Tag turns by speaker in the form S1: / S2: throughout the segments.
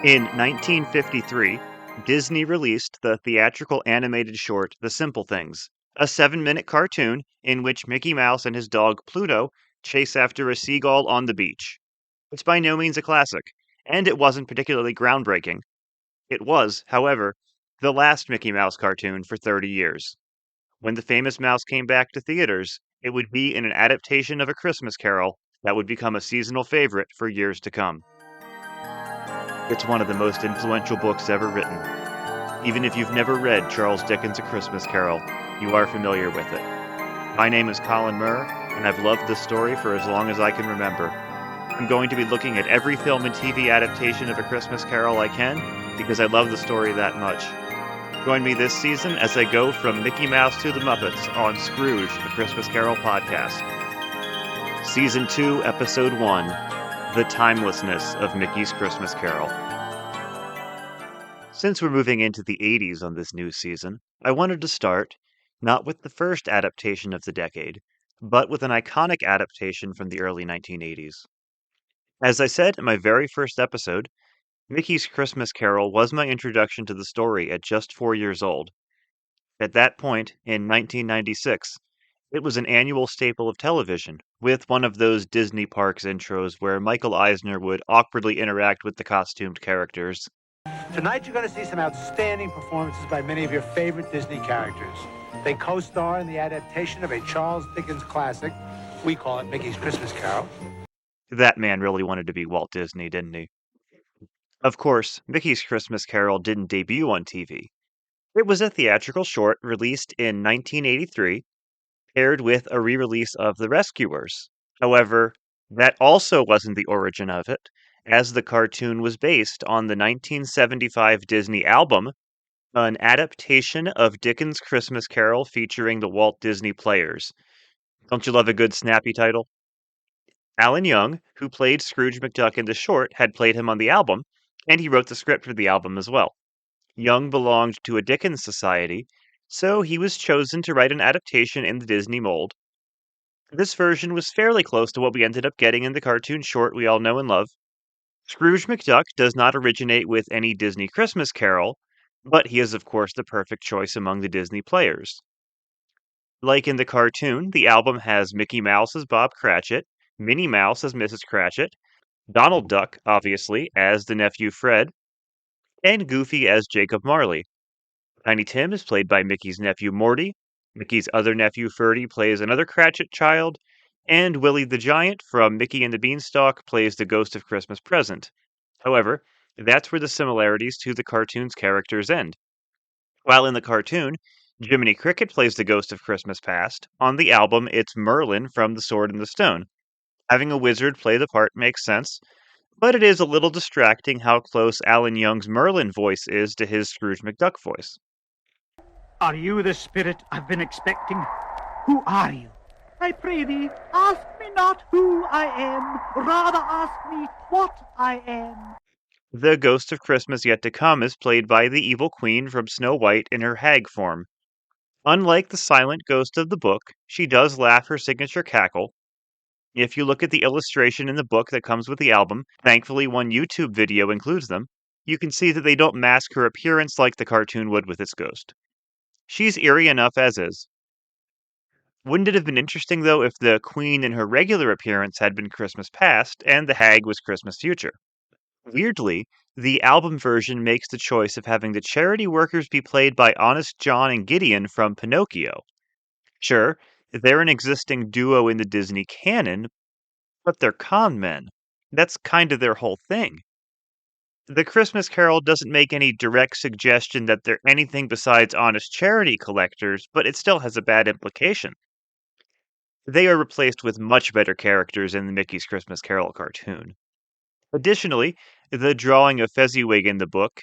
S1: In 1953, Disney released the theatrical animated short The Simple Things, a 7-minute cartoon in which Mickey Mouse and his dog Pluto chase after a seagull on the beach. It's by no means a classic, and it wasn't particularly groundbreaking. It was, however, the last Mickey Mouse cartoon for 30 years. When the famous mouse came back to theaters, it would be in an adaptation of A Christmas Carol that would become a seasonal favorite for years to come. It's one of the most influential books ever written. Even if you've never read Charles Dickens' A Christmas Carol, you are familiar with it. My name is Colin Murr, and I've loved this story for as long as I can remember. I'm going to be looking at every film and TV adaptation of A Christmas Carol I can, because I love the story that much. Join me this season as I go from Mickey Mouse to the Muppets on Scrooge, A Christmas Carol podcast. Season 2, Episode 1, The Timelessness of Mickey's Christmas Carol. Since we're moving into the 80s on this new season, I wanted to start, not with the first adaptation of the decade, but with an iconic adaptation from the early 1980s. As I said in my very first episode, Mickey's Christmas Carol was my introduction to the story at just 4 years old. At that point, in 1996, it was an annual staple of television, with one of those Disney Parks intros where Michael Eisner would awkwardly interact with the costumed characters.
S2: Tonight you're going to see some outstanding performances by many of your favorite Disney characters. They co-star in the adaptation of a Charles Dickens classic. We call it Mickey's Christmas Carol.
S1: That man really wanted to be Walt Disney, didn't he? Of course, Mickey's Christmas Carol didn't debut on TV. It was a theatrical short released in 1983, paired with a re-release of The Rescuers. However, that also wasn't the origin of it, as the cartoon was based on the 1975 Disney album, an adaptation of Dickens' Christmas Carol featuring the Walt Disney Players. Don't you love a good snappy title? Alan Young, who played Scrooge McDuck in the short, had played him on the album, and he wrote the script for the album as well. Young belonged to a Dickens society, so he was chosen to write an adaptation in the Disney mold. This version was fairly close to what we ended up getting in the cartoon short we all know and love. Scrooge McDuck does not originate with any Disney Christmas Carol, but he is of course the perfect choice among the Disney Players. Like in the cartoon, the album has Mickey Mouse as Bob Cratchit, Minnie Mouse as Mrs. Cratchit, Donald Duck, obviously, as the nephew Fred, and Goofy as Jacob Marley. Tiny Tim is played by Mickey's nephew Morty, Mickey's other nephew Ferdy plays another Cratchit child, and Willie the Giant from Mickey and the Beanstalk plays the Ghost of Christmas Present. However, that's where the similarities to the cartoon's characters end. While in the cartoon, Jiminy Cricket plays the Ghost of Christmas Past, on the album it's Merlin from The Sword and the Stone. Having a wizard play the part makes sense, but it is a little distracting how close Alan Young's Merlin voice is to his Scrooge McDuck voice.
S3: Are you the spirit I've been expecting? Who are you? I pray thee, ask me not who I am, rather ask me what I am.
S1: The Ghost of Christmas Yet to Come is played by the evil queen from Snow White in her hag form. Unlike the silent ghost of the book, she does laugh her signature cackle. If you look at the illustration in the book that comes with the album, thankfully one YouTube video includes them, you can see that they don't mask her appearance like the cartoon would with its ghost. She's eerie enough as is. Wouldn't it have been interesting, though, if the Queen in her regular appearance had been Christmas past and the hag was Christmas future? Weirdly, the album version makes the choice of having the charity workers be played by Honest John and Gideon from Pinocchio. Sure, they're an existing duo in the Disney canon, but they're con men. That's kind of their whole thing. The Christmas Carol doesn't make any direct suggestion that they're anything besides honest charity collectors, but it still has a bad implication. They are replaced with much better characters in the Mickey's Christmas Carol cartoon. Additionally, the drawing of Fezziwig in the book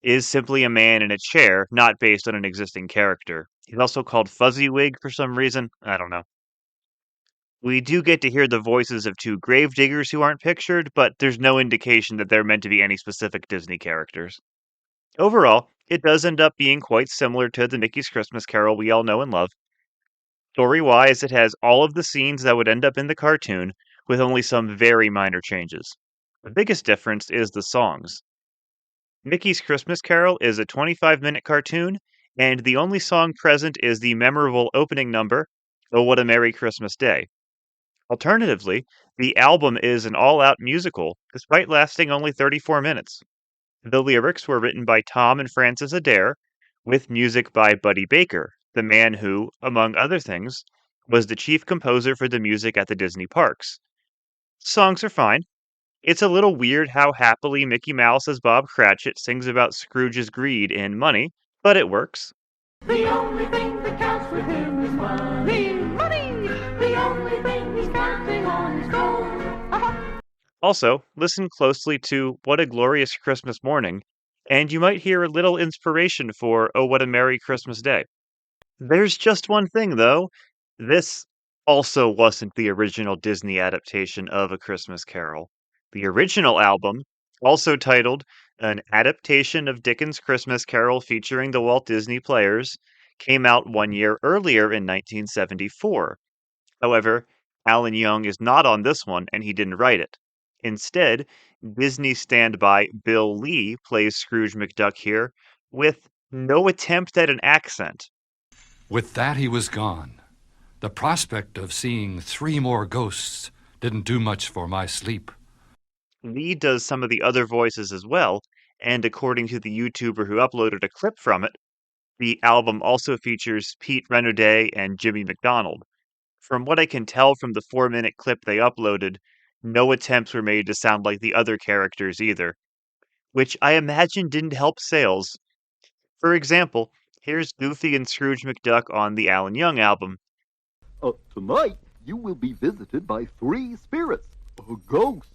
S1: is simply a man in a chair, not based on an existing character. He's also called Fuzzywig for some reason. I don't know. We do get to hear the voices of two gravediggers who aren't pictured, but there's no indication that they're meant to be any specific Disney characters. Overall, it does end up being quite similar to the Mickey's Christmas Carol we all know and love. Story-wise, it has all of the scenes that would end up in the cartoon, with only some very minor changes. The biggest difference is the songs. Mickey's Christmas Carol is a 25-minute cartoon, and the only song present is the memorable opening number, Oh What a Merry Christmas Day. Alternatively, the album is an all-out musical, despite lasting only 34 minutes. The lyrics were written by Tom and Francis Adair, with music by Buddy Baker, the man who, among other things, was the chief composer for the music at the Disney parks. Songs are fine. It's a little weird how happily Mickey Mouse as Bob Cratchit sings about Scrooge's greed in money, but it works.
S4: The only thing that counts with him is money, money. The only thing he's counting on is gold.
S1: Also, listen closely to What a Glorious Christmas Morning, and you might hear a little inspiration for Oh What a Merry Christmas Day. There's just one thing, though. This also wasn't the original Disney adaptation of A Christmas Carol. The original album, also titled An Adaptation of Dickens' Christmas Carol featuring the Walt Disney Players, came out 1 year earlier in 1974. However, Alan Young is not on this one and he didn't write it. Instead, Disney standby Bill Lee plays Scrooge McDuck here with no attempt at an accent.
S5: With that, he was gone. The prospect of seeing 3 more ghosts didn't do much for my sleep.
S1: Lee does some of the other voices as well, and according to the YouTuber who uploaded a clip from it, the album also features Pete Renaudé and Jimmy McDonald. From what I can tell from the 4-minute clip they uploaded, no attempts were made to sound like the other characters either, which I imagine didn't help sales. For example, here's Goofy and Scrooge McDuck on the Alan Young album.
S6: Tonight, you will be visited by 3 spirits, a ghost.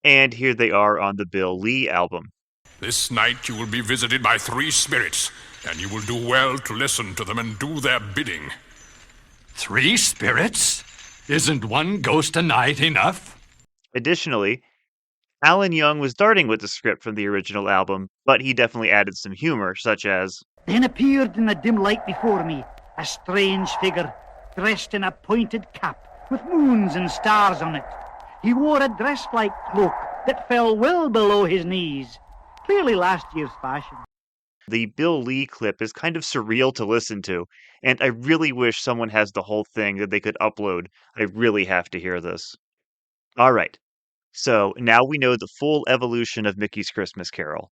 S1: And here they are on the Bill Lee album.
S7: This night you will be visited by 3 spirits, and you will do well to listen to them and do their bidding.
S5: 3 spirits? Isn't 1 ghost a night enough?
S1: Additionally, Alan Young was darting with the script from the original album, but he definitely added some humor, such as,
S3: Then appeared in the dim light before me a strange figure, dressed in a pointed cap, with moons and stars on it. He wore a dress-like cloak that fell well below his knees, clearly last year's fashion.
S1: The Bill Lee clip is kind of surreal to listen to, and I really wish someone has the whole thing that they could upload. I really have to hear this. Alright, so now we know the full evolution of Mickey's Christmas Carol.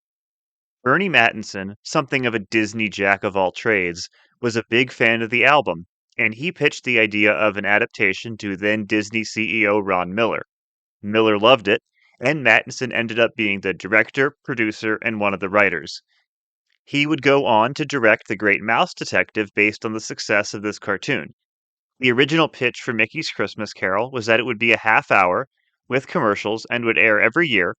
S1: Bernie Mattinson, something of a Disney jack of all trades, was a big fan of the album, and he pitched the idea of an adaptation to then Disney CEO Ron Miller. Miller loved it, and Mattinson ended up being the director, producer, and one of the writers. He would go on to direct The Great Mouse Detective based on the success of this cartoon. The original pitch for Mickey's Christmas Carol was that it would be a half hour with commercials and would air every year,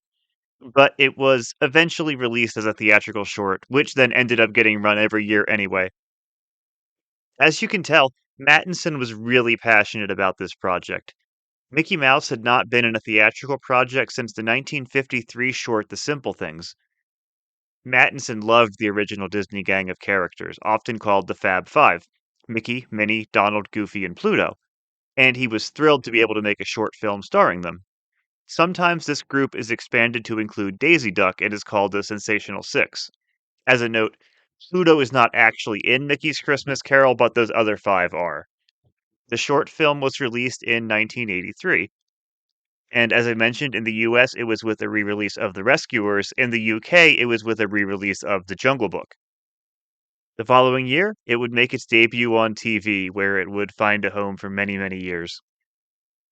S1: but it was eventually released as a theatrical short, which then ended up getting run every year anyway. As you can tell, Mattinson was really passionate about this project. Mickey Mouse had not been in a theatrical project since the 1953 short The Simple Things. Mattinson loved the original Disney gang of characters, often called the Fab Five: Mickey, Minnie, Donald, Goofy, and Pluto, and he was thrilled to be able to make a short film starring them. Sometimes this group is expanded to include Daisy Duck and is called the Sensational Six. As a note, Pluto is not actually in Mickey's Christmas Carol, but those other 5 are. The short film was released in 1983. And as I mentioned, in the US, it was with a re release of The Rescuers. In the UK, it was with a re release of The Jungle Book. The following year, it would make its debut on TV, where it would find a home for many, many years.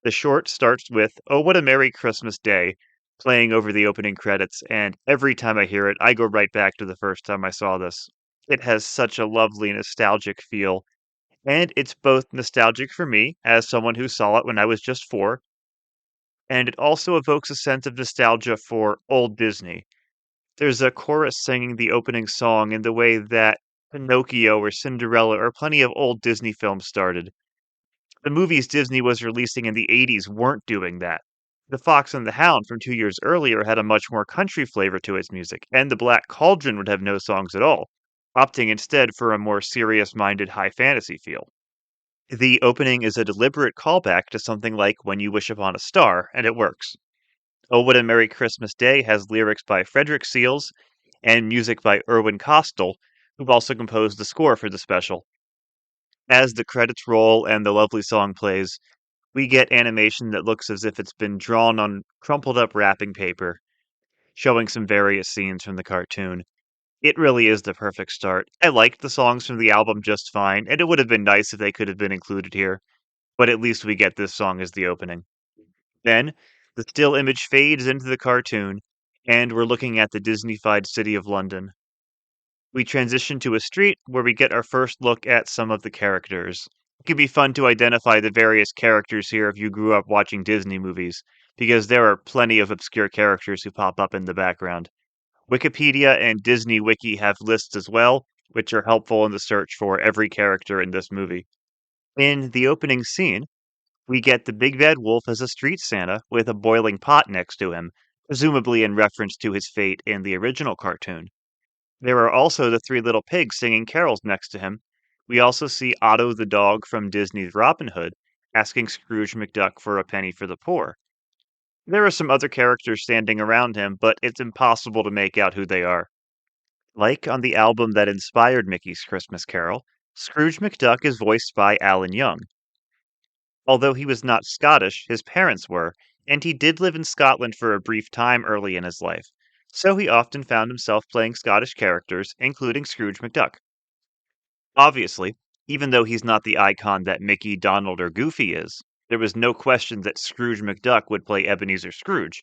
S1: The short starts with Oh What a Merry Christmas Day, playing over the opening credits, and every time I hear it, I go right back to the first time I saw this. It has such a lovely, nostalgic feel, and it's both nostalgic for me, as someone who saw it when I was just 4, and it also evokes a sense of nostalgia for old Disney. There's a chorus singing the opening song in the way that Pinocchio or Cinderella or plenty of old Disney films started. The movies Disney was releasing in the 80s weren't doing that. The Fox and the Hound from 2 years earlier had a much more country flavor to its music, and The Black Cauldron would have no songs at all, opting instead for a more serious-minded high fantasy feel. The opening is a deliberate callback to something like When You Wish Upon a Star, and it works. Oh What a Merry Christmas Day has lyrics by Frederick Seals, and music by Irwin Kostal, who also composed the score for the special. As the credits roll and the lovely song plays, we get animation that looks as if it's been drawn on crumpled up wrapping paper, showing some various scenes from the cartoon. It really is the perfect start. I liked the songs from the album just fine, and it would have been nice if they could have been included here, but at least we get this song as the opening. Then, the still image fades into the cartoon, and we're looking at the Disney-fied city of London. We transition to a street where we get our first look at some of the characters. It can be fun to identify the various characters here if you grew up watching Disney movies, because there are plenty of obscure characters who pop up in the background. Wikipedia and Disney Wiki have lists as well, which are helpful in the search for every character in this movie. In the opening scene, we get the Big Bad Wolf as a street Santa with a boiling pot next to him, presumably in reference to his fate in the original cartoon. There are also the three little pigs singing carols next to him. We also see Otto the dog from Disney's Robin Hood asking Scrooge McDuck for a penny for the poor. There are some other characters standing around him, but it's impossible to make out who they are. Like on the album that inspired Mickey's Christmas Carol, Scrooge McDuck is voiced by Alan Young. Although he was not Scottish, his parents were, and he did live in Scotland for a brief time early in his life, so he often found himself playing Scottish characters, including Scrooge McDuck. Obviously, even though he's not the icon that Mickey, Donald, or Goofy is, there was no question that Scrooge McDuck would play Ebenezer Scrooge,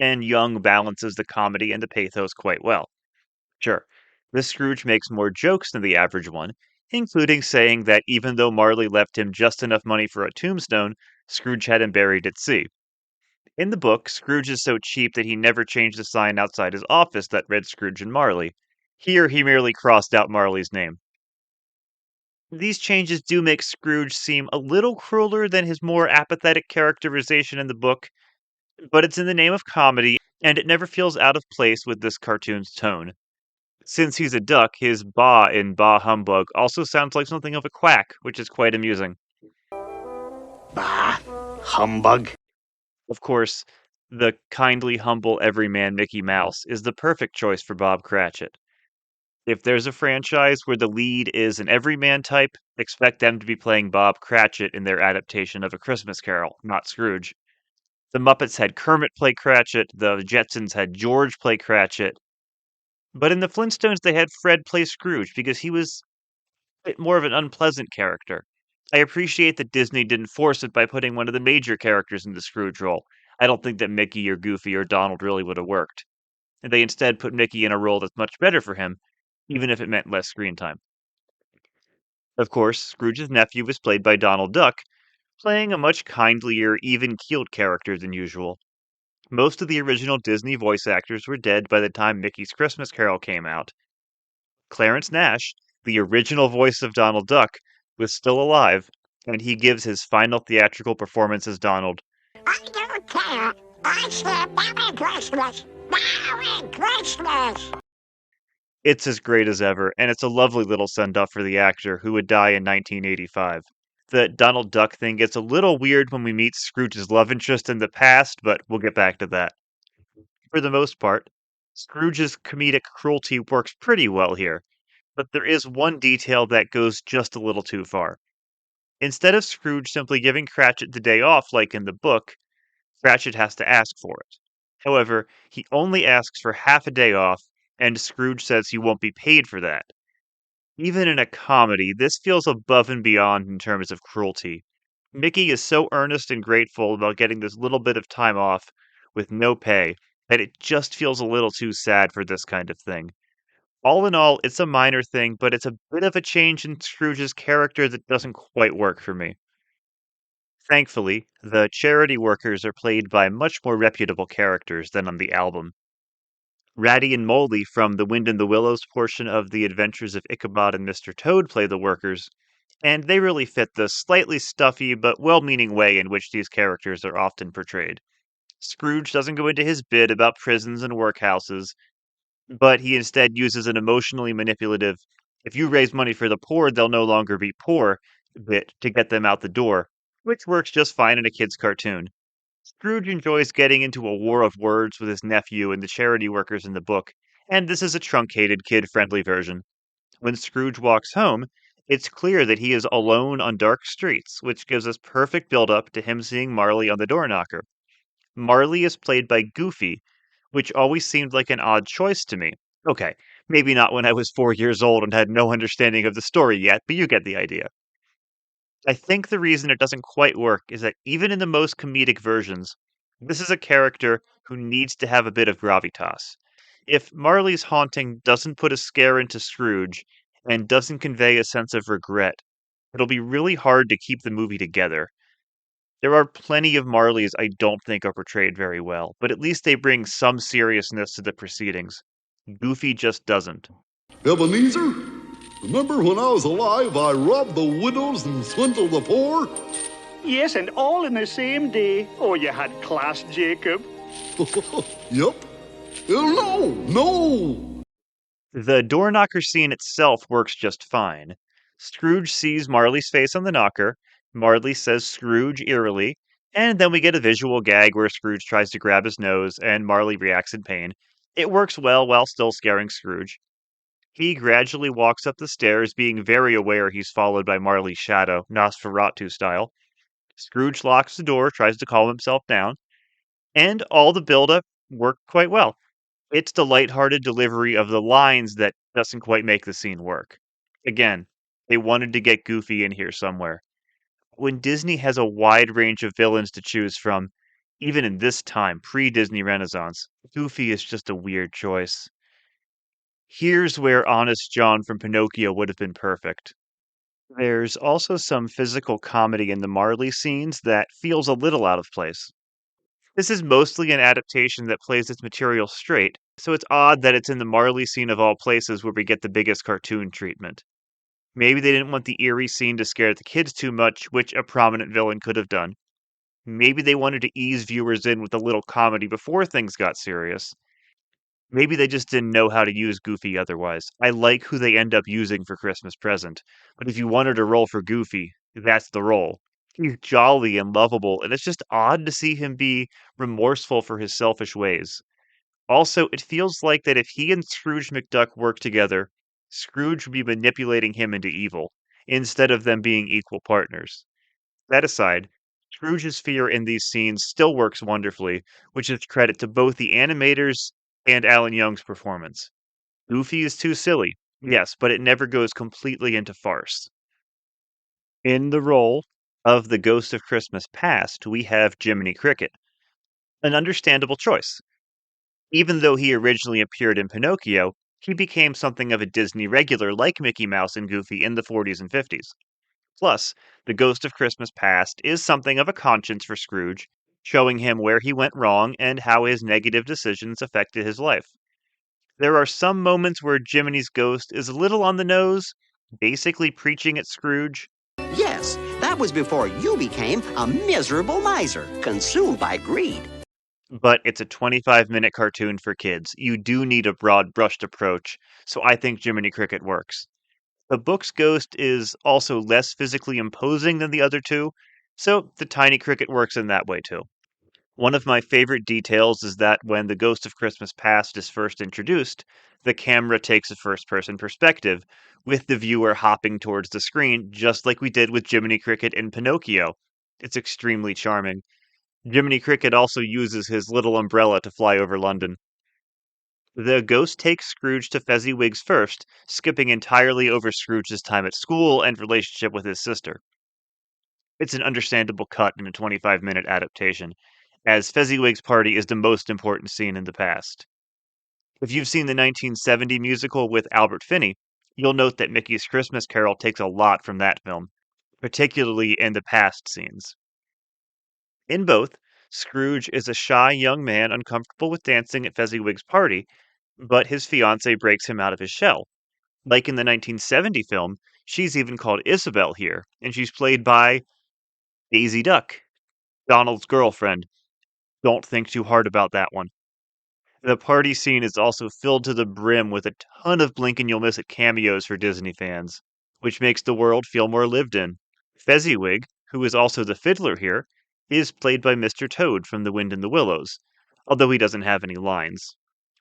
S1: and Young balances the comedy and the pathos quite well. Sure, this Scrooge makes more jokes than the average one, including saying that even though Marley left him just enough money for a tombstone, Scrooge had him buried at sea. In the book, Scrooge is so cheap that he never changed the sign outside his office that read Scrooge and Marley. Here, he merely crossed out Marley's name. These changes do make Scrooge seem a little crueler than his more apathetic characterization in the book, but it's in the name of comedy, and it never feels out of place with this cartoon's tone. Since he's a duck, his "bah" in "Bah Humbug" also sounds like something of a quack, which is quite amusing.
S3: Bah, humbug.
S1: Of course, the kindly, humble everyman Mickey Mouse is the perfect choice for Bob Cratchit. If there's a franchise where the lead is an everyman type, expect them to be playing Bob Cratchit in their adaptation of A Christmas Carol, not Scrooge. The Muppets had Kermit play Cratchit, the Jetsons had George play Cratchit, but in the Flintstones they had Fred play Scrooge because he was a bit more of an unpleasant character. I appreciate that Disney didn't force it by putting one of the major characters in the Scrooge role. I don't think that Mickey or Goofy or Donald really would have worked. And they instead put Mickey in a role that's much better for him, even if it meant less screen time. Of course, Scrooge's nephew was played by Donald Duck, playing a much kindlier, even keeled character than usual. Most of the original Disney voice actors were dead by the time Mickey's Christmas Carol came out. Clarence Nash, the original voice of Donald Duck, was still alive, and he gives his final theatrical performance as Donald.
S8: I don't care. I said Merry Christmas. Merry Christmas.
S1: It's as great as ever, and it's a lovely little send-off for the actor, who would die in 1985. The Donald Duck thing gets a little weird when we meet Scrooge's love interest in the past, but we'll get back to that. For the most part, Scrooge's comedic cruelty works pretty well here, but there is one detail that goes just a little too far. Instead of Scrooge simply giving Cratchit the day off like in the book, Cratchit has to ask for it. However, he only asks for half a day off, and Scrooge says he won't be paid for that. Even in a comedy, this feels above and beyond in terms of cruelty. Mickey is so earnest and grateful about getting this little bit of time off with no pay that it just feels a little too sad for this kind of thing. All in all, it's a minor thing, but it's a bit of a change in Scrooge's character that doesn't quite work for me. Thankfully, the charity workers are played by much more reputable characters than on the album. Ratty and Moley from the Wind in the Willows portion of The Adventures of Ichabod and Mr. Toad play the workers, and they really fit the slightly stuffy but well-meaning way in which these characters are often portrayed. Scrooge doesn't go into his bit about prisons and workhouses, but he instead uses an emotionally manipulative, if you raise money for the poor, they'll no longer be poor, bit to get them out the door, which works just fine in a kid's cartoon. Scrooge enjoys getting into a war of words with his nephew and the charity workers in the book, And this is a truncated, kid-friendly version. When Scrooge walks home, it's clear that he is alone on dark streets, which gives us perfect build-up to him seeing Marley on the door knocker. Marley is played by Goofy, which always seemed like an odd choice to me. Okay, maybe not when I was 4 years old and had no understanding of the story yet, but you get the idea. I think the reason it doesn't quite work is that even in the most comedic versions, this is a character who needs to have a bit of gravitas. If Marley's haunting doesn't put a scare into Scrooge and doesn't convey a sense of regret, it'll be really hard to keep the movie together. There are plenty of Marleys I don't think are portrayed very well, but at least they bring some seriousness to the proceedings. Goofy just doesn't.
S6: Ebenezer, remember when I was alive, I robbed the widows and swindled the poor?
S3: Yes, and all in the same day. Oh, you had class, Jacob.
S6: Yep. No!
S1: The door knocker scene itself works just fine. Scrooge sees Marley's face on the knocker, Marley says Scrooge eerily, and then we get a visual gag where Scrooge tries to grab his nose and Marley reacts in pain. It works well while still scaring Scrooge. He gradually walks up the stairs, being very aware he's followed by Marley's shadow, Nosferatu style. Scrooge locks the door, tries to calm himself down, and all the build-up worked quite well. It's the lighthearted delivery of the lines that doesn't quite make the scene work. Again, they wanted to get Goofy in here somewhere. When Disney has a wide range of villains to choose from, even in this time, pre-Disney Renaissance, Goofy is just a weird choice. Here's where Honest John from Pinocchio would have been perfect. There's also some physical comedy in the Marley scenes that feels a little out of place. This is mostly an adaptation that plays its material straight, so it's odd that it's in the Marley scene of all places where we get the biggest cartoon treatment. Maybe they didn't want the eerie scene to scare the kids too much, which a prominent villain could have done. Maybe they wanted to ease viewers in with a little comedy before things got serious. Maybe they just didn't know how to use Goofy otherwise. I like who they end up using for Christmas Present, but if you wanted to roll for Goofy, that's the role. He's jolly and lovable, and it's just odd to see him be remorseful for his selfish ways. Also, it feels like that if he and Scrooge McDuck work together, Scrooge would be manipulating him into evil, instead of them being equal partners. That aside, Scrooge's fear in these scenes still works wonderfully, which is credit to both the animators and Alan Young's performance. Goofy is too silly, yes, but it never goes completely into farce. In the role of the Ghost of Christmas Past, we have Jiminy Cricket, an understandable choice. Even though he originally appeared in Pinocchio, he became something of a Disney regular like Mickey Mouse and Goofy in the 40s and 50s. Plus, the Ghost of Christmas Past is something of a conscience for Scrooge, showing him where he went wrong and how his negative decisions affected his life. There are some moments where Jiminy's ghost is a little on the nose, basically preaching at Scrooge.
S9: Yes, that was before you became a miserable miser, consumed by greed.
S1: But it's a 25-minute cartoon for kids. You do need a broad brushed approach, so I think Jiminy Cricket works. The book's ghost is also less physically imposing than the other two, so the tiny cricket works in that way too. One of my favorite details is that when the Ghost of Christmas Past is first introduced, the camera takes a first person perspective, with the viewer hopping towards the screen, just like we did with Jiminy Cricket in Pinocchio. It's extremely charming. Jiminy Cricket also uses his little umbrella to fly over London. The ghost takes Scrooge to Fezziwig's first, skipping entirely over Scrooge's time at school and relationship with his sister. It's an understandable cut in a 25-minute adaptation, as Fezziwig's party is the most important scene in the past. If you've seen the 1970 musical with Albert Finney, you'll note that Mickey's Christmas Carol takes a lot from that film, particularly in the past scenes. In both, Scrooge is a shy young man uncomfortable with dancing at Fezziwig's party, but his fiancée breaks him out of his shell. Like in the 1970 film, she's even called Isabel here, and she's played by Daisy Duck, Donald's girlfriend. Don't think too hard about that one. The party scene is also filled to the brim with a ton of blink and you'll miss it cameos for Disney fans, which makes the world feel more lived in. Fezziwig, who is also the fiddler here, is played by Mr. Toad from The Wind in the Willows, although he doesn't have any lines.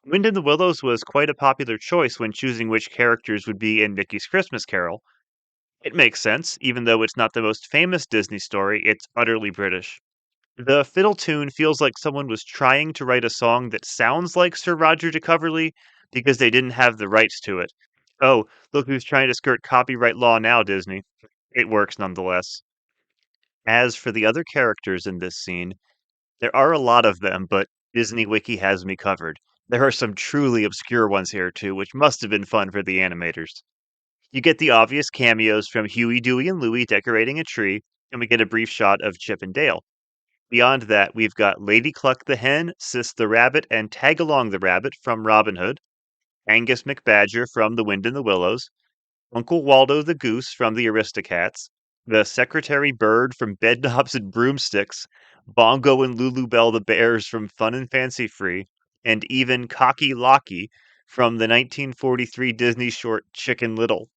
S1: Wind in the Willows was quite a popular choice when choosing which characters would be in Mickey's Christmas Carol. It makes sense, even though it's not the most famous Disney story, it's utterly British. The fiddle tune feels like someone was trying to write a song that sounds like Sir Roger de Coverley because they didn't have the rights to it. Oh, look who's trying to skirt copyright law now, Disney. It works nonetheless. As for the other characters in this scene, there are a lot of them, but Disney Wiki has me covered. There are some truly obscure ones here too, which must have been fun for the animators. You get the obvious cameos from Huey, Dewey, and Louie decorating a tree, and we get a brief shot of Chip and Dale. Beyond that, we've got Lady Cluck the Hen, Sis the Rabbit, and Tag Along the Rabbit from Robin Hood, Angus McBadger from The Wind in the Willows, Uncle Waldo the Goose from the Aristocats, the Secretary Bird from Bedknobs and Broomsticks, Bongo and Lulu Bell the Bears from Fun and Fancy Free, and even Cocky Locky from the 1943 Disney short Chicken Little.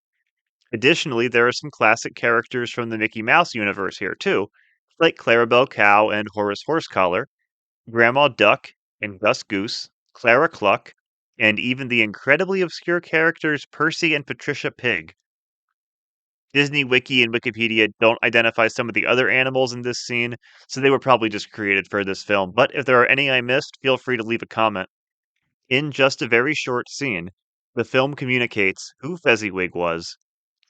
S1: Additionally, there are some classic characters from the Mickey Mouse universe here too, like Clarabelle Cow and Horace Horsecollar, Grandma Duck and Gus Goose, Clara Cluck, and even the incredibly obscure characters Percy and Patricia Pig. Disney Wiki and Wikipedia don't identify some of the other animals in this scene, so they were probably just created for this film, but if there are any I missed, feel free to leave a comment. In just a very short scene, the film communicates who Fezziwig was,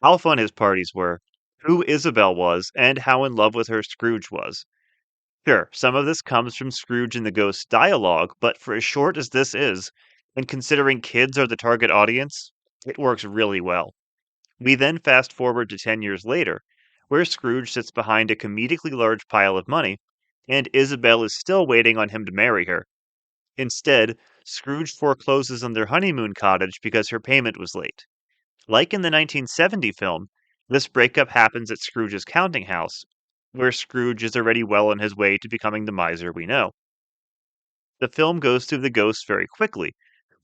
S1: how fun his parties were, who Isabel was, and how in love with her Scrooge was. Sure, some of this comes from Scrooge and the Ghost's dialogue, but for as short as this is, and considering kids are the target audience, it works really well. We then fast forward to 10 years later, where Scrooge sits behind a comedically large pile of money, and Isabel is still waiting on him to marry her. Instead, Scrooge forecloses on their honeymoon cottage because her payment was late. Like in the 1970 film, this breakup happens at Scrooge's counting house, where Scrooge is already well on his way to becoming the miser we know. The film goes through the ghosts very quickly,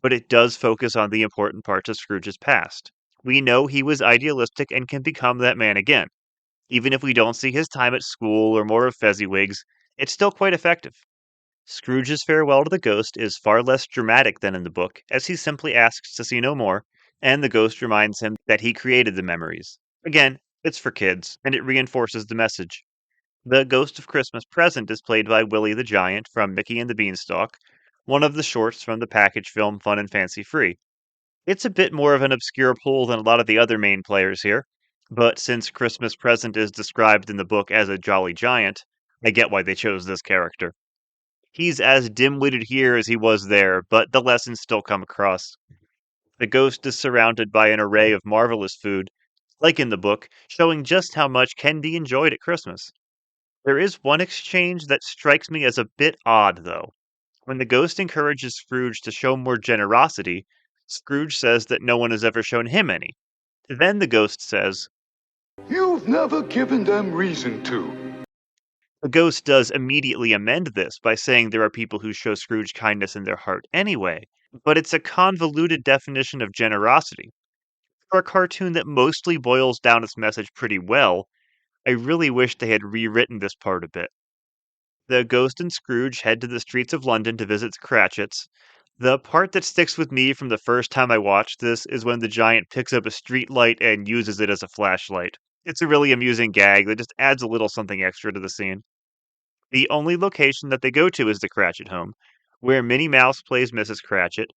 S1: but it does focus on the important parts of Scrooge's past. We know he was idealistic and can become that man again. Even if we don't see his time at school or more of Fezziwig's, it's still quite effective. Scrooge's farewell to the ghost is far less dramatic than in the book, as he simply asks to see no more, and the ghost reminds him that he created the memories. Again, it's for kids, and it reinforces the message. The Ghost of Christmas Present is played by Willie the Giant from Mickey and the Beanstalk, one of the shorts from the package film Fun and Fancy Free. It's a bit more of an obscure pull than a lot of the other main players here, but since Christmas Present is described in the book as a jolly giant, I get why they chose this character. He's as dim-witted here as he was there, but the lessons still come across. The ghost is surrounded by an array of marvelous food, like in the book, showing just how much can be enjoyed at Christmas. There is one exchange that strikes me as a bit odd, though. When the ghost encourages Scrooge to show more generosity, Scrooge says that no one has ever shown him any. Then the ghost says,
S10: "You've never given them reason to."
S1: the ghost does immediately amend this by saying there are people who show Scrooge kindness in their heart anyway, but it's a convoluted definition of generosity. For a cartoon that mostly boils down its message pretty well, I really wish they had rewritten this part a bit. The ghost and Scrooge head to the streets of London to visit Cratchit's. The part that sticks with me from the first time I watched this is when the giant picks up a street light and uses it as a flashlight. It's a really amusing gag that just adds a little something extra to the scene. The only location that they go to is the Cratchit home, where Minnie Mouse plays Mrs. Cratchit,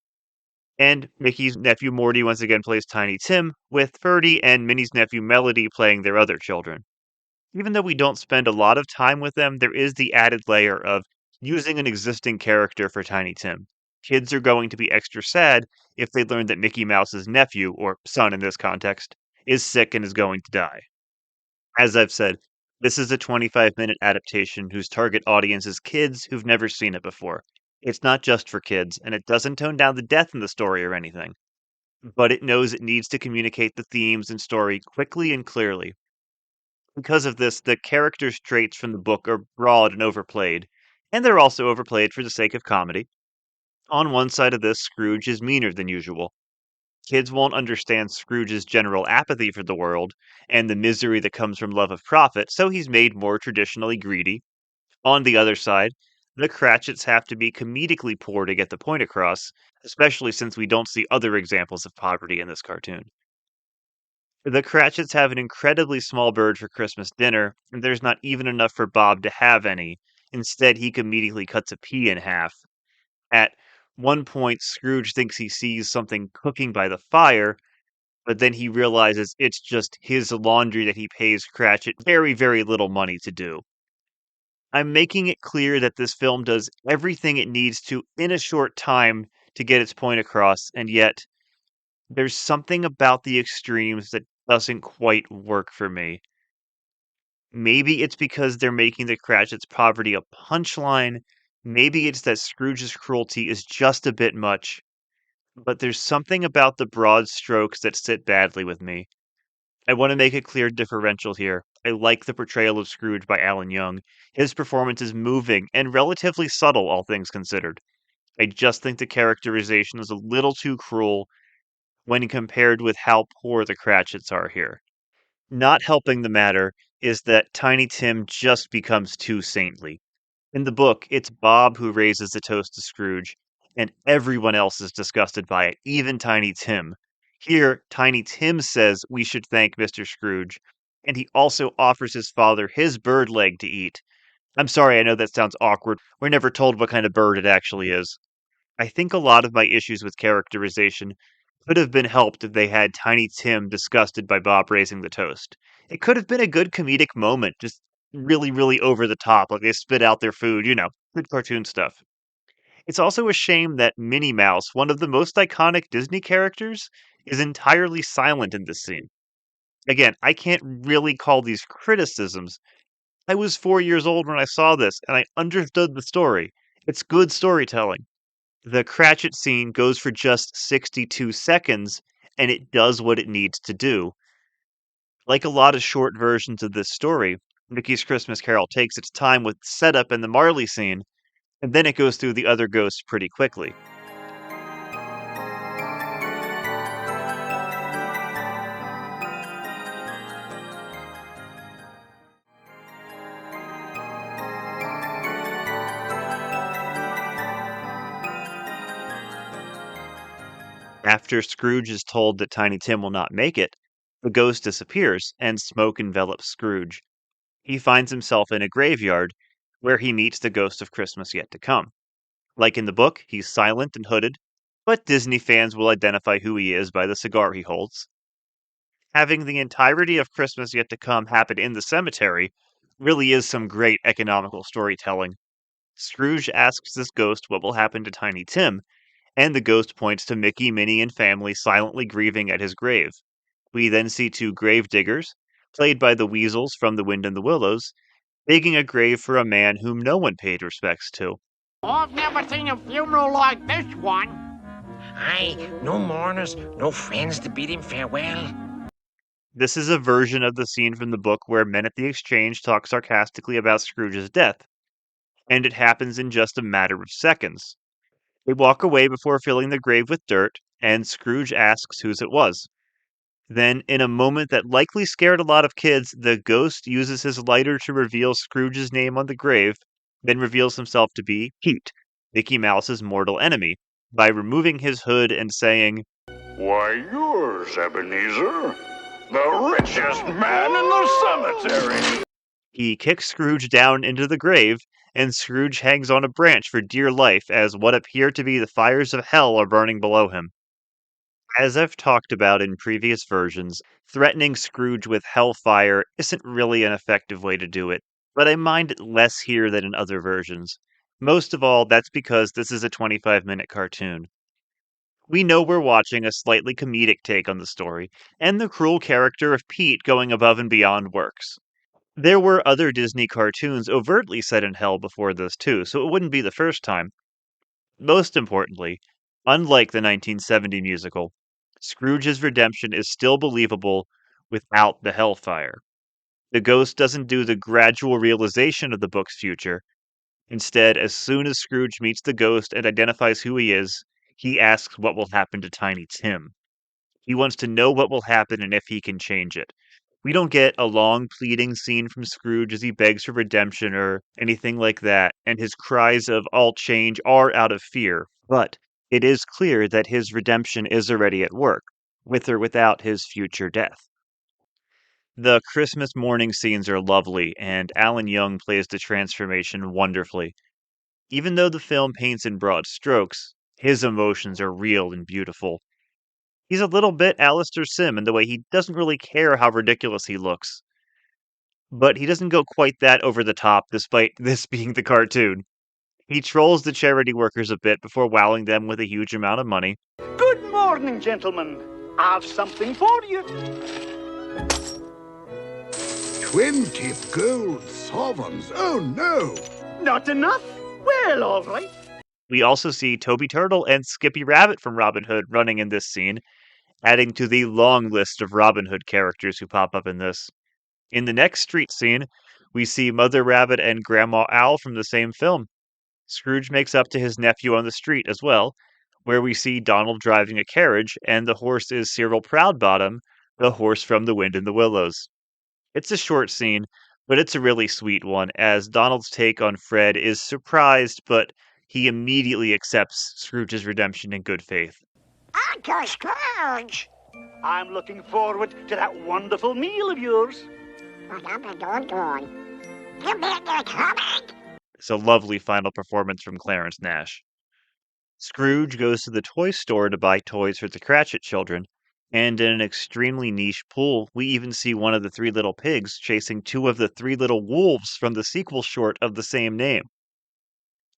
S1: and Mickey's nephew Morty once again plays Tiny Tim, with Ferdy and Minnie's nephew Melody playing their other children. Even though we don't spend a lot of time with them, there is the added layer of using an existing character for Tiny Tim. Kids are going to be extra sad if they learn that Mickey Mouse's nephew, or son in this context, is sick and is going to die. As I've said, this is a 25-minute adaptation whose target audience is kids who've never seen it before. It's not just for kids, and it doesn't tone down the death in the story or anything. But it knows it needs to communicate the themes and story quickly and clearly. Because of this, the characters' traits from the book are broad and overplayed, and they're also overplayed for the sake of comedy. On one side of this, Scrooge is meaner than usual. Kids won't understand Scrooge's general apathy for the world and the misery that comes from love of profit, so he's made more traditionally greedy. On the other side, The Cratchits have to be comedically poor to get the point across, especially since we don't see other examples of poverty in this cartoon. The Cratchits have an incredibly small bird for Christmas dinner, and there's not even enough for Bob to have any. Instead, he immediately cuts a pea in half. At one point, Scrooge thinks he sees something cooking by the fire, but then he realizes it's just his laundry that he pays Cratchit very, very little money to do. I'm making it clear that this film does everything it needs to in a short time to get its point across, and yet there's something about the extremes that doesn't quite work for me. Maybe it's because they're making the Cratchits' poverty a punchline. Maybe it's that Scrooge's cruelty is just a bit much. But there's something about the broad strokes that sit badly with me. I want to make a clear differential here. I like the portrayal of Scrooge by Alan Young. His performance is moving and relatively subtle, all things considered. I just think the characterization is a little too cruel when compared with how poor the Cratchits are here. Not helping the matter is that Tiny Tim just becomes too saintly. In the book, it's Bob who raises the toast to Scrooge, and everyone else is disgusted by it, even Tiny Tim. Here, Tiny Tim says we should thank Mr. Scrooge, and he also offers his father his bird leg to eat. I'm sorry, I know that sounds awkward. We're never told what kind of bird it actually is. I think a lot of my issues with characterization could have been helped if they had Tiny Tim disgusted by Bob raising the toast. It could have been a good comedic moment, just really, really over the top, like they spit out their food, good cartoon stuff. It's also a shame that Minnie Mouse, one of the most iconic Disney characters, is entirely silent in this scene. Again, I can't really call these criticisms. I was 4 years old when I saw this, and I understood the story. It's good storytelling. The Cratchit scene goes for just 62 seconds, and it does what it needs to do. Like a lot of short versions of this story, Mickey's Christmas Carol takes its time with setup and the Marley scene, and then it goes through the other ghosts pretty quickly. After Scrooge is told that Tiny Tim will not make it, the ghost disappears and smoke envelops Scrooge. He finds himself in a graveyard where he meets the ghost of Christmas yet to come. Like in the book, he's silent and hooded, but Disney fans will identify who he is by the cigar he holds. Having the entirety of Christmas yet to come happen in the cemetery really is some great economical storytelling. Scrooge asks this ghost what will happen to Tiny Tim, and the ghost points to Mickey, Minnie, and family silently grieving at his grave. We then see two grave diggers, played by the Weasels from The Wind and the Willows, digging a grave for a man whom no one paid respects to.
S11: I've never seen a funeral like this one.
S12: Aye, no mourners, no friends to bid him farewell.
S1: This is a version of the scene from the book where men at the exchange talk sarcastically about Scrooge's death, and it happens in just a matter of seconds. They walk away before filling the grave with dirt, and Scrooge asks whose it was. Then, in a moment that likely scared a lot of kids, the ghost uses his lighter to reveal Scrooge's name on the grave, then reveals himself to be Pete, Mickey Mouse's mortal enemy, by removing his hood and saying,
S10: Why, yours, Ebenezer, the richest man in the cemetery.
S1: He kicks Scrooge down into the grave, and Scrooge hangs on a branch for dear life as what appear to be the fires of hell are burning below him. As I've talked about in previous versions, threatening Scrooge with hellfire isn't really an effective way to do it, but I mind it less here than in other versions. Most of all, that's because this is a 25-minute cartoon. We know we're watching a slightly comedic take on the story, and the cruel character of Pete going above and beyond works. There were other Disney cartoons overtly set in hell before this too, so it wouldn't be the first time. Most importantly, unlike the 1970 musical, Scrooge's redemption is still believable without the hellfire. The ghost doesn't do the gradual realization of the book's future. Instead, as soon as Scrooge meets the ghost and identifies who he is, he asks what will happen to Tiny Tim. He wants to know what will happen and if he can change it. We don't get a long pleading scene from Scrooge as he begs for redemption or anything like that, and his cries of all change are out of fear, but it is clear that his redemption is already at work, with or without his future death. The Christmas morning scenes are lovely, and Alan Young plays the transformation wonderfully. Even though the film paints in broad strokes, his emotions are real and beautiful. He's a little bit Alistair Sim in the way he doesn't really care how ridiculous he looks. But he doesn't go quite that over the top despite this being the cartoon. He trolls the charity workers a bit before wowing them with a huge amount of money.
S3: Good morning, gentlemen. I've something for you.
S10: 20 gold sovereigns. Oh, no.
S3: Not enough? Well, all right.
S1: We also see Toby Turtle and Skippy Rabbit from Robin Hood running in this scene, adding to the long list of Robin Hood characters who pop up in this. In the next street scene, we see Mother Rabbit and Grandma Owl from the same film. Scrooge makes up to his nephew on the street as well, where we see Donald driving a carriage, and the horse is Cyril Proudbottom, the horse from The Wind in the Willows. It's a short scene, but it's a really sweet one, as Donald's take on Fred is surprised, but he immediately accepts Scrooge's redemption in good faith.
S8: Uncle Scrooge!
S3: I'm looking forward to that wonderful meal of yours.
S8: But I'm a doggone. You mean you're coming?
S1: It's a lovely final performance from Clarence Nash. Scrooge goes to the toy store to buy toys for the Cratchit children, and in an extremely niche pool, we even see one of the three little pigs chasing two of the three little wolves from the sequel short of the same name.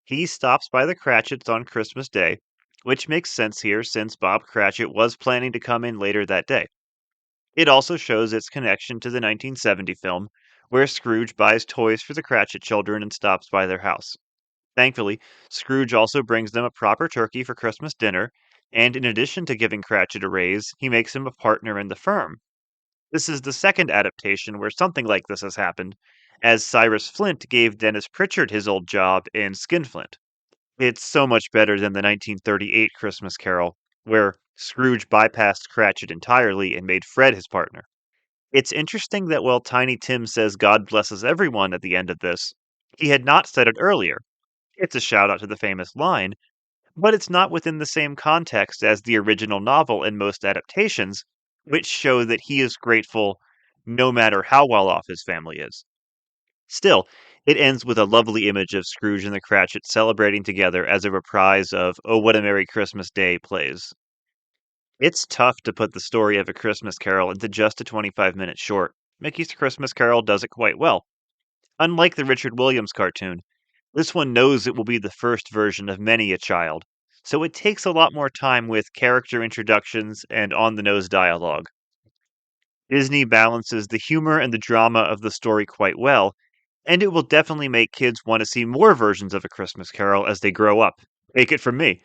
S1: He stops by the Cratchits on Christmas Day, which makes sense here since Bob Cratchit was planning to come in later that day. It also shows its connection to the 1970 film, where Scrooge buys toys for the Cratchit children and stops by their house. Thankfully, Scrooge also brings them a proper turkey for Christmas dinner, and in addition to giving Cratchit a raise, he makes him a partner in the firm. This is the second adaptation where something like this has happened, as Cyrus Flint gave Dennis Pritchard his old job in Skinflint. It's so much better than the 1938 Christmas Carol, where Scrooge bypassed Cratchit entirely and made Fred his partner. It's interesting that while Tiny Tim says God blesses everyone at the end of this, he had not said it earlier. It's a shout out to the famous line, but it's not within the same context as the original novel in most adaptations, which show that he is grateful no matter how well off his family is. Still, it ends with a lovely image of Scrooge and the Cratchit celebrating together as a reprise of Oh What a Merry Christmas Day plays. It's tough to put the story of A Christmas Carol into just a 25-minute short. Mickey's Christmas Carol does it quite well. Unlike the Richard Williams cartoon, this one knows it will be the first version of many a child, so it takes a lot more time with character introductions and on-the-nose dialogue. Disney balances the humor and the drama of the story quite well, and it will definitely make kids want to see more versions of A Christmas Carol as they grow up. Take it from me.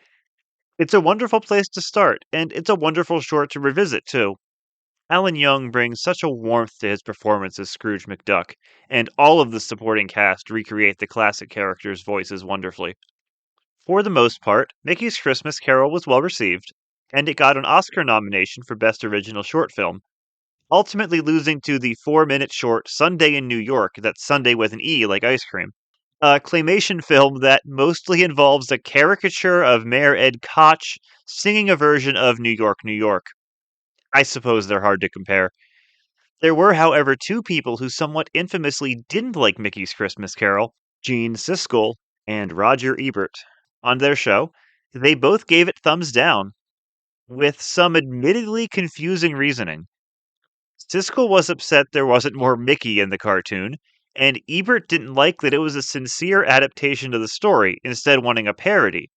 S1: It's a wonderful place to start, and it's a wonderful short to revisit, too. Alan Young brings such a warmth to his performance as Scrooge McDuck, and all of the supporting cast recreate the classic characters' voices wonderfully. For the most part, Mickey's Christmas Carol was well received, and it got an Oscar nomination for Best Original Short Film, ultimately losing to the 4-minute short Sunday in New York, that's Sunday with an E like ice cream, a claymation film that mostly involves a caricature of Mayor Ed Koch singing a version of New York, New York. I suppose they're hard to compare. There were, however, two people who somewhat infamously didn't like Mickey's Christmas Carol, Gene Siskel and Roger Ebert. On their show, they both gave it thumbs down, with some admittedly confusing reasoning. Siskel was upset there wasn't more Mickey in the cartoon, and Ebert didn't like that it was a sincere adaptation of the story, instead wanting a parody.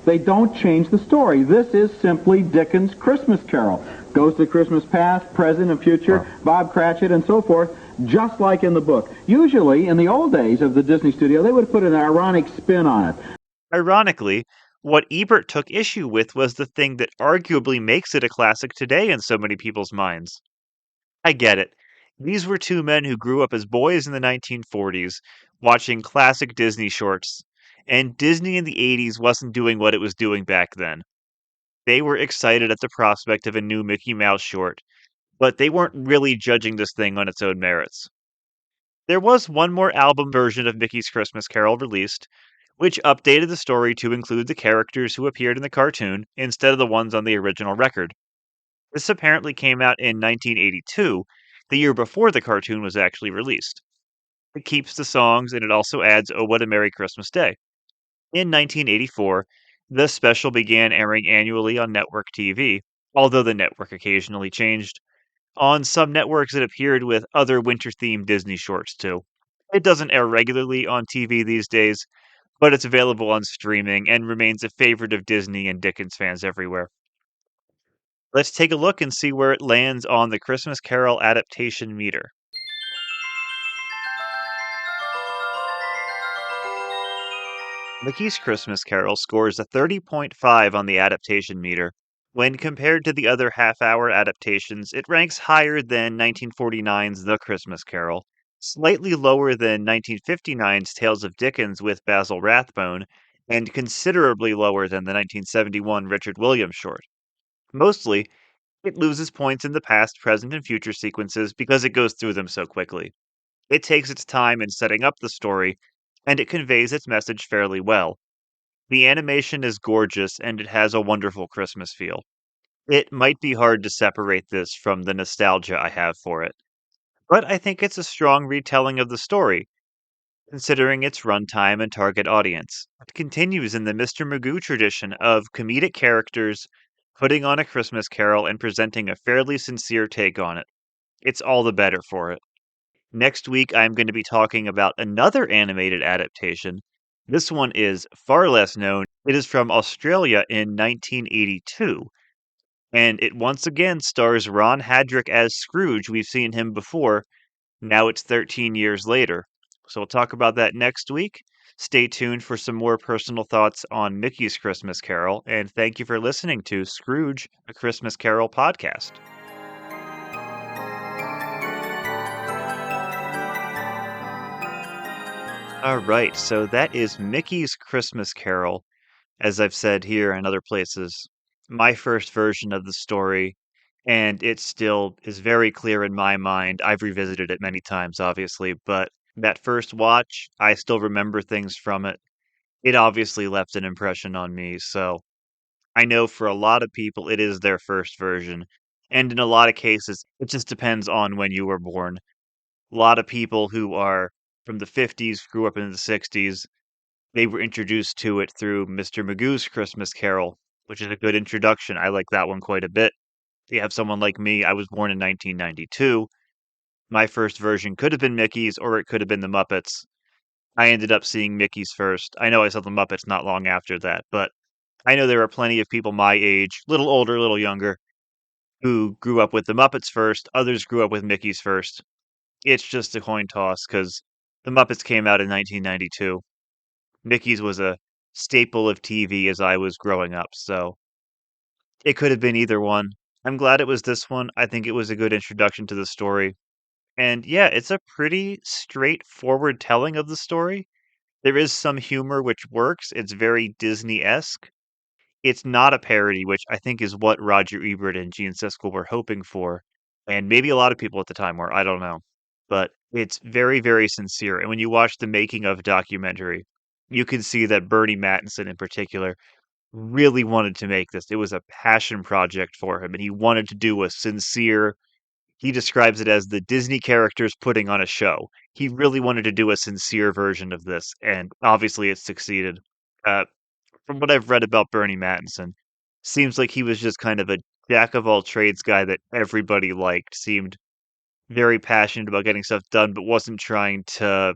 S13: They don't change the story. This is simply Dickens' Christmas Carol. Goes to Christmas past, present, and future, Bob Cratchit, and so forth, just like in the book. Usually, in the old days of the Disney studio, they would put an ironic spin on it.
S1: Ironically, what Ebert took issue with was the thing that arguably makes it a classic today in so many people's minds. I get it. These were two men who grew up as boys in the 1940s, watching classic Disney shorts, and Disney in the 80s wasn't doing what it was doing back then. They were excited at the prospect of a new Mickey Mouse short, but they weren't really judging this thing on its own merits. There was one more album version of Mickey's Christmas Carol released, which updated the story to include the characters who appeared in the cartoon instead of the ones on the original record. This apparently came out in 1982, the year before the cartoon was actually released. It keeps the songs and it also adds Oh What a Merry Christmas Day. In 1984, the special began airing annually on network TV, although the network occasionally changed. On some networks, it appeared with other winter themed Disney shorts too. It doesn't air regularly on TV these days, but it's available on streaming and remains a favorite of Disney and Dickens fans everywhere. Let's take a look and see where it lands on the Christmas Carol adaptation meter. Mickey's Christmas Carol scores a 30.5 on the adaptation meter. When compared to the other half-hour adaptations, it ranks higher than 1949's The Christmas Carol, slightly lower than 1959's Tales of Dickens with Basil Rathbone, and considerably lower than the 1971 Richard Williams short. Mostly, it loses points in the past, present, and future sequences because it goes through them so quickly. It takes its time in setting up the story, and it conveys its message fairly well. The animation is gorgeous and it has a wonderful Christmas feel. It might be hard to separate this from the nostalgia I have for it, but I think it's a strong retelling of the story, considering its runtime and target audience. It continues in the Mr. Magoo tradition of comedic characters putting on a Christmas carol and presenting a fairly sincere take on it. It's all the better for it. Next week, I'm going to be talking about another animated adaptation. This one is far less known. It is from Australia in 1982, and it once again stars Ron Hadrick as Scrooge. We've seen him before. Now it's 13 years later. So we'll talk about that next week. Stay tuned for some more personal thoughts on Mickey's Christmas Carol, and thank you for listening to Scrooge, a Christmas Carol podcast. All right, so that is Mickey's Christmas Carol, as I've said here and other places. My first version of the story, and it still is very clear in my mind. I've revisited it many times, obviously, but that first watch, I still remember things from it. It obviously left an impression on me, so I know for a lot of people it is their first version, and in a lot of cases, it just depends on when you were born. A lot of people who are from the 50s grew up in the 60s. They were introduced to it through Mr. Magoo's Christmas Carol, which is a good introduction. I like that one quite a bit. You have someone like me, I was born in 1992. My first version could have been Mickey's or it could have been the Muppets. I ended up seeing Mickey's first. I know I saw the Muppets not long after that, but I know there are plenty of people my age, little older, little younger, who grew up with the Muppets first. Others grew up with Mickey's first. It's just a coin toss because the Muppets came out in 1992. Mickey's was a staple of TV as I was growing up, so it could have been either one. I'm glad it was this one. I think it was a good introduction to the story. And yeah, it's a pretty straightforward telling of the story. There is some humor which works. It's very Disney-esque. It's not a parody, which I think is what Roger Ebert and Gene Siskel were hoping for, and maybe a lot of people at the time were, I don't know. But it's very, very sincere, and when you watch the making of documentary, you can see that Bernie Mattinson in particular really wanted to make this. It was a passion project for him, and he wanted to do a sincere he describes it as the Disney characters putting on a show. He really wanted to do a sincere version of this, and obviously it succeeded. Uh, from what I've read about Bernie Mattinson, seems like he was just kind of a jack of all trades guy that everybody liked. Seemed very passionate about getting stuff done, but wasn't trying to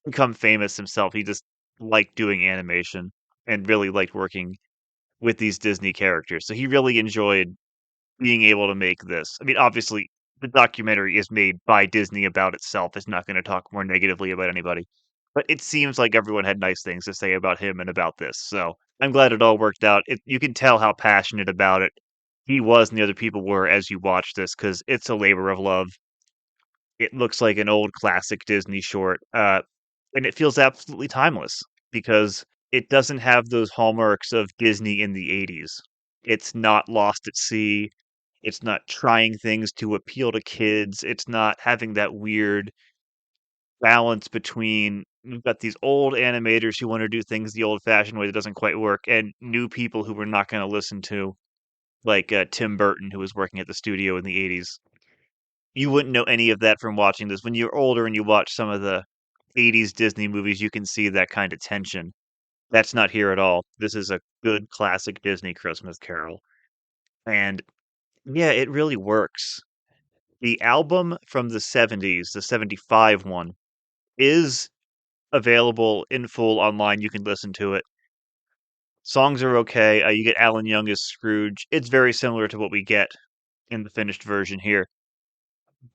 S1: become famous himself. He just liked doing animation and really liked working with these Disney characters. So he really enjoyed being able to make this. I mean, obviously, the documentary is made by Disney about itself. It's not going to talk more negatively about anybody. But it seems like everyone had nice things to say about him and about this. So I'm glad it all worked out. You can tell how passionate about it he was and the other people were as you watch this because it's a labor of love. It looks like an old classic Disney short, and it feels absolutely timeless because it doesn't have those hallmarks of Disney in the 80s. It's not lost at sea. It's not trying things to appeal to kids. It's not having that weird balance between you've got these old animators who want to do things the old-fashioned way that doesn't quite work, and new people who we're not going to listen to, like Tim Burton, who was working at the studio in the 80s. You wouldn't know any of that from watching this. When you're older and you watch some of the 80s Disney movies, you can see that kind of tension. That's not here at all. This is a good classic Disney Christmas Carol. And yeah, it really works. The album from the 70s, the 75 one, is available in full online. You can listen to it. Songs are okay. You get Alan Young as Scrooge. It's very similar to what we get in the finished version here.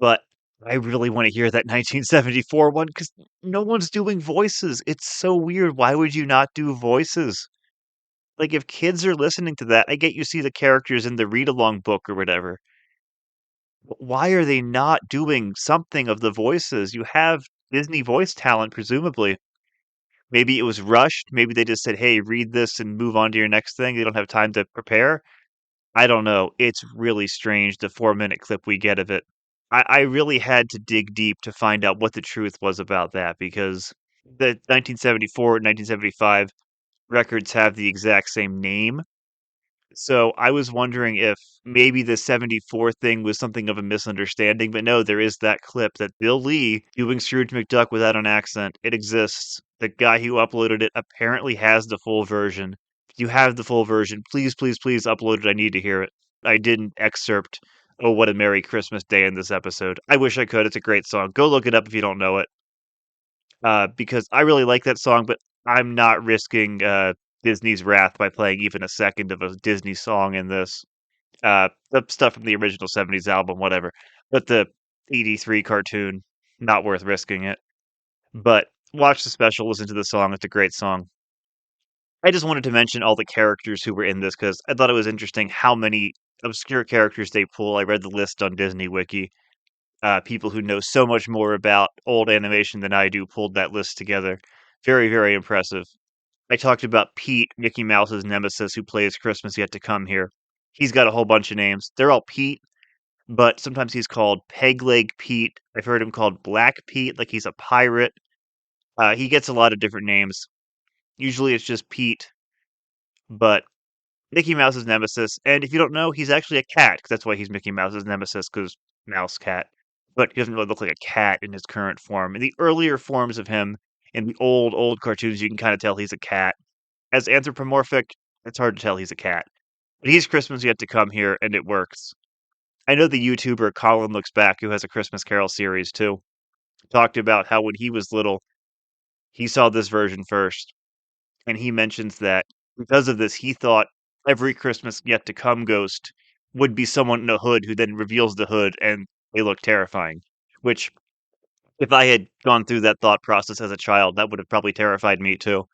S1: But I really want to hear that 1974 one because no one's doing voices. It's so weird. Why would you not do voices? Like, if kids are listening to that, I get you see the characters in the read-along book or whatever. But why are they not doing something of the voices? You have Disney voice talent, presumably. Maybe it was rushed. Maybe they just said, hey, read this and move on to your next thing. They don't have time to prepare. I don't know. It's really strange, the 4-minute clip we get of it. I really had to dig deep to find out what the truth was about that because the 1974 and 1975 records have the exact same name. So I was wondering if maybe the 74 thing was something of a misunderstanding, but no, there is that clip that Bill Lee doing Scrooge McDuck without an accent. It exists. The guy who uploaded it apparently has the full version. If you have the full version, please, please, please upload it. I need to hear it. I didn't excerpt Oh, What a Merry Christmas Day in this episode. I wish I could. It's a great song. Go look it up if you don't know it. Because I really like that song, but I'm not risking Disney's wrath by playing even a second of a Disney song in this. The stuff from the original 70s album, whatever. But the 83 cartoon, not worth risking it. But watch the special, listen to the song. It's a great song. I just wanted to mention all the characters who were in this because I thought it was interesting how many obscure characters they pull. I read the list on Disney Wiki. People who know so much more about old animation than I do pulled that list together. Very, very impressive. I talked about Pete, Mickey Mouse's nemesis, who plays Christmas Yet to Come here. He's got a whole bunch of names. They're all Pete, but sometimes he's called Peg Leg Pete. I've heard him called Black Pete, like he's a pirate. He gets a lot of different names. Usually it's just Pete, but Mickey Mouse's nemesis. And if you don't know, he's actually a cat, because that's why he's Mickey Mouse's nemesis, because mouse cat. But he doesn't really look like a cat in his current form. In the earlier forms of him, in the old cartoons, you can kind of tell he's a cat. As anthropomorphic, it's hard to tell he's a cat. But he's Christmas Yet to Come here, and it works. I know the YouTuber Colin Looks Back, who has a Christmas Carol series too, talked about how when he was little, he saw this version first. And he mentions that because of this, he thought every Christmas Yet to Come ghost would be someone in a hood who then reveals the hood and they look terrifying. Which, if I had gone through that thought process as a child, that would have probably terrified me too.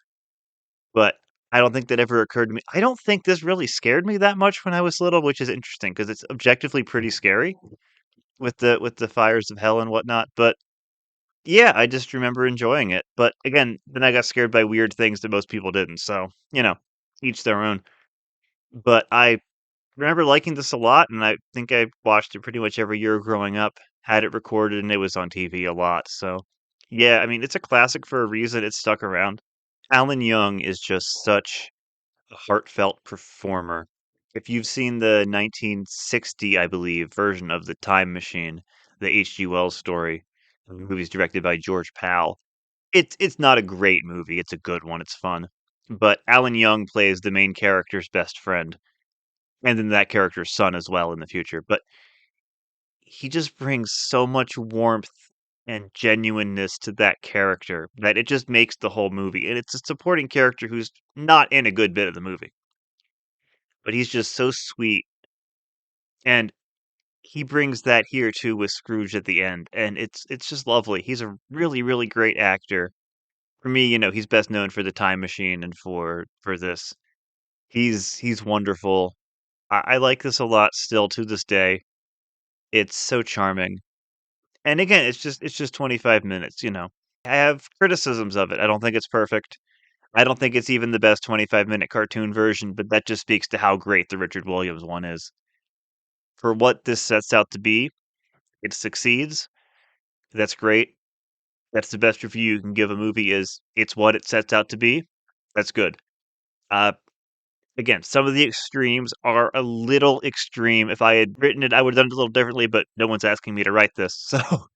S1: But I don't think that ever occurred to me. I don't think this really scared me that much when I was little, which is interesting because it's objectively pretty scary with the fires of hell and whatnot. But yeah, I just remember enjoying it. But again, then I got scared by weird things that most people didn't. So, each their own. But I remember liking this a lot, and I think I watched it pretty much every year growing up, had it recorded, and it was on TV a lot. So, yeah, I mean, it's a classic for a reason. It's stuck around. Alan Young is just such a heartfelt performer. If you've seen the 1960, I believe, version of The Time Machine, the H.G. Wells story, the movie's directed by George Pal. It's not a great movie. It's a good one. It's fun. But Alan Young plays the main character's best friend, and then that character's son as well in the future. But he just brings so much warmth and genuineness to that character that it just makes the whole movie. And it's a supporting character who's not in a good bit of the movie, but he's just so sweet. And he brings that here too with Scrooge at the end, and it's just lovely. He's a really, really great actor. For me, he's best known for The Time Machine and for this. He's wonderful. I like this a lot still to this day. It's so charming. And again, it's just 25 minutes, I have criticisms of it. I don't think it's perfect. I don't think it's even the best 25-minute cartoon version, but that just speaks to how great the Richard Williams one is. For what this sets out to be, it succeeds. That's great. That's the best review you can give a movie is it's what it sets out to be. That's good. Uh, Again, some of the extremes are a little extreme. If I had written it, I would have done it a little differently, but no one's asking me to write this. So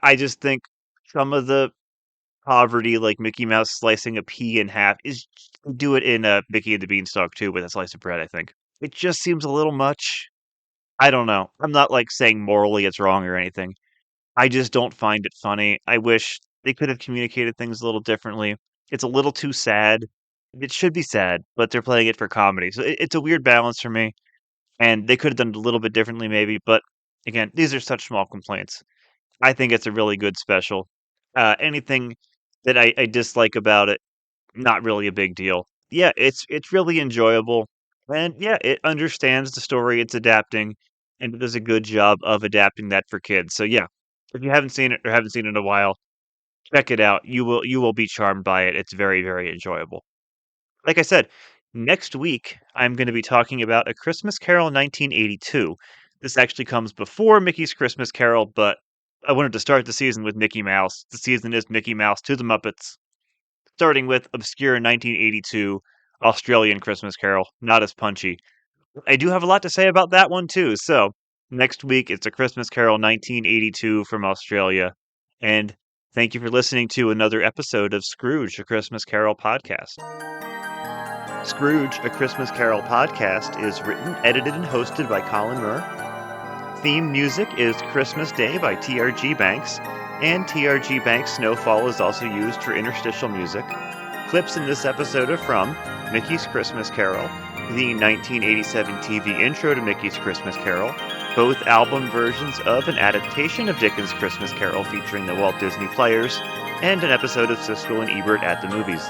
S1: I just think some of the poverty, like Mickey Mouse slicing a pea in half, is do it in Mickey and the Beanstalk too with a slice of bread, I think. It just seems a little much. I don't know. I'm not like saying morally it's wrong or anything. I just don't find it funny. I wish they could have communicated things a little differently. It's a little too sad. It should be sad, but they're playing it for comedy. So it's a weird balance for me. And they could have done it a little bit differently, maybe. But again, these are such small complaints. I think it's a really good special. Anything that I dislike about it, not really a big deal. Yeah, it's really enjoyable. And yeah, it understands the story it's adapting, and it does a good job of adapting that for kids. So yeah, if you haven't seen it or haven't seen it in a while, check it out. You will be charmed by it. It's very, very enjoyable. Like I said, next week I'm going to be talking about A Christmas Carol 1982. This actually comes before Mickey's Christmas Carol, but I wanted to start the season with Mickey Mouse. The season is Mickey Mouse to the Muppets, starting with obscure 1982 Australian Christmas Carol. Not as punchy. I do have a lot to say about that one too. So next week it's A Christmas Carol 1982 from Australia. And thank you for listening to another episode of Scrooge, A Christmas Carol podcast. Scrooge, A Christmas Carol podcast is written, edited, and hosted by Colin Murr. Theme music is Christmas Day by TRG Banks, and TRG Banks' Snowfall is also used for interstitial music. Clips in this episode are from Mickey's Christmas Carol, the 1987 TV intro to Mickey's Christmas Carol, both album versions of an adaptation of Dickens' Christmas Carol featuring the Walt Disney Players, and an episode of Siskel and Ebert at the Movies.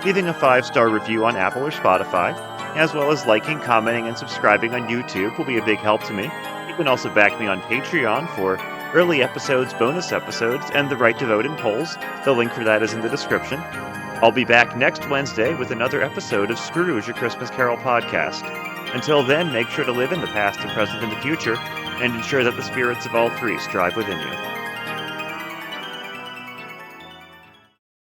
S1: Leaving a 5-star review on Apple or Spotify, as well as liking, commenting, and subscribing on YouTube will be a big help to me. You can also back me on Patreon for early episodes, bonus episodes, and the right to vote in polls. The link for that is in the description. I'll be back next Wednesday with another episode of Scrooge, A Christmas Carol podcast. Until then, make sure to live in the past, the present, and the future, and ensure that the spirits of all three strive within you.